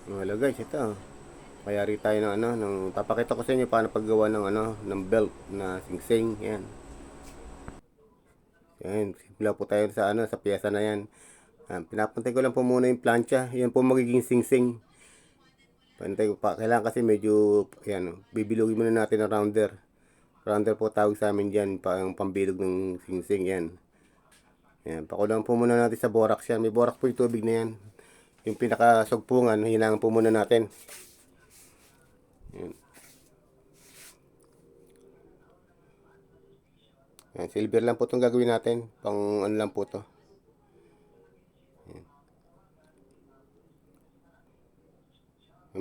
Hello guys, ito. Mayari tayo ng papakita ko sa inyo paano paggawa ng ng belt na singsing. Yan. Yan, simula po tayo sa sa piyesa na yan. Pinapantay ko lang po muna yung plancha. Yan po magiging singsing. Pantay ko pa. Kailangan kasi medyo yan, bibilugin muna natin ang rounder. Rounder po tawag sa amin diyan, ang pambilog ng singsing yan. Yan, pakulang po muna natin sa borax yan. May borax po yung tubig na yan. Yung pinakasugpungan, hinangan po muna natin. Yan. Yan, silver lang po itong gagawin natin. Pang ano lang po to. Yan.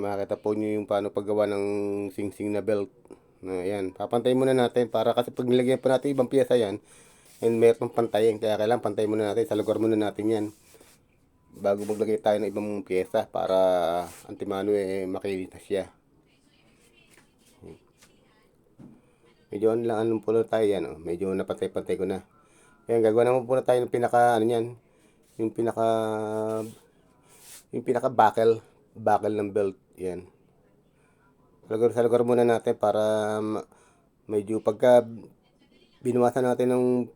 Makakita po nyo yung paano paggawa ng singsing na belt. Yan, papantayin muna natin para kasi pag nilagyan pa natin ibang piyesa yan, and meron pantayin. Kaya kailangan pantayin muna natin. Sa lugar muna natin yan. Bago maglagay tayo ng ibang piyesa para antimano makinis na siya. Medyo ano po lang tayo yan. Medyo napantay-pantay ko na. Ayan, gagawa naman po na tayo ng pinaka yan. Yung pinaka buckle ng belt. Yan. Sa lugar muna natin para medyo pagka binuwasan natin ng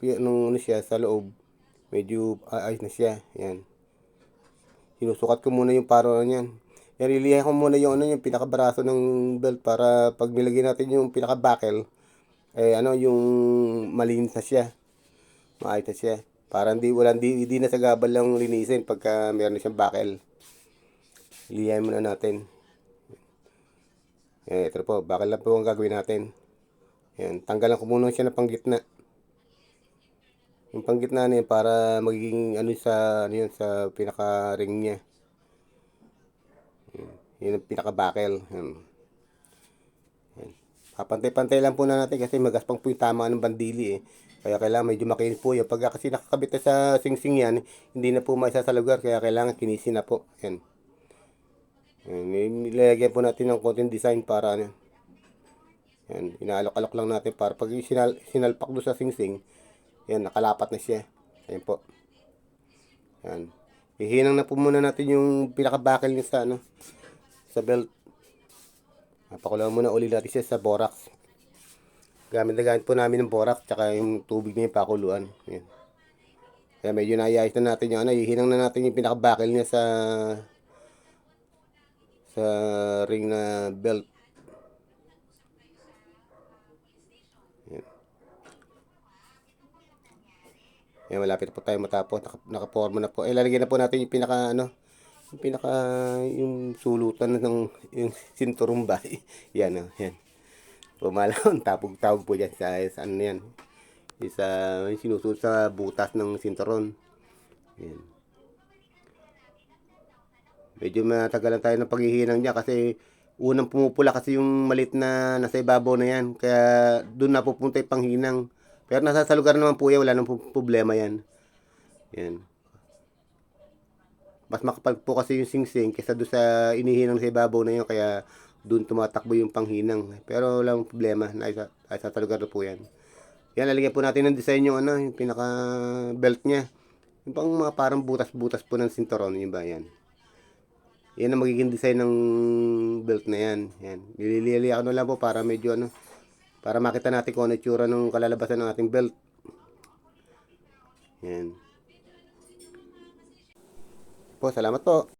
siya sa loob, medyo ayos na siya. Yan. Sinusukat ko muna yung paro niyan. Yan, ilihan ko muna yung yung pinakabaraso ng belt para pag nilagay natin yung pinaka buckle, yung malinis na siya. Maayos na siya. Para hindi na sa gabal lang linisin pagka meron na siyang buckle. Ilihan muna natin. Ito po, buckle lang po ang gagawin natin. Yan, tanggalan ko muna siya ng panggitna. Yung panggitna na yan para magiging sa pinaka ring niya. Yan ang pinaka buckle. Yan. Papantay-pantay lang po na natin kasi magaspang po yung tama ng bandili. Kaya kailangan medyo makinis po yan. Pag kasi nakakabit na sa singsing yan, hindi na po maisa sa lugar. Kaya kailangan kinisin na po. Yan. Nilagyan po natin ng konting design para yan, inaalok-alok lang natin para pag sinalpak doon sa singsing, yan, nakalapat na siya. Ayan po. Yan. Ihinang na po muna natin yung pinaka-buckle niya sa belt. Pakulang muna uli natin siya sa borax. Gamit na gamit po namin ng borax tsaka yung tubig na yung pakuluan. Yan. Kaya medyo naayos na natin yung ihinang na natin yung pinaka-buckle niya sa ring na belt. Yan. Yan, malapit po tayo matapos. Naka-forma na po. Lalagyan na po natin yung yung sulutan ng yung sinturong ba. Yan yan. Pumalon, tapog-tawag po dyan sa ano yan. Yung sinusuot sa butas ng sinturon. Yan. Medyo matagalan tayo ng paghihinang niya kasi unang pumupula kasi yung malit na nasa ibabaw na yan. Kaya doon na pupunta yung panghinang. Pero nasa sa lugar naman po yan, wala nang problema yan. Yan. Mas makapal po kasi yung singsing kaysa doon sa inihinang sa ibabaw na yun. Kaya doon tumatakbo yung panghinang. Pero walang problema. Nasa lugar na po yan. Yan, lalagyan po natin ng design yung pinaka belt niya. Yung pang mga parang butas-butas po ng sinturon. Yung ba yan. Yan ang magiging design ng belt na yan. Yan. Nililili ako na lang po para medyo para makita natin kung ano itsura ng kalalabasan ng ating belt. Yan. Po, salamat po.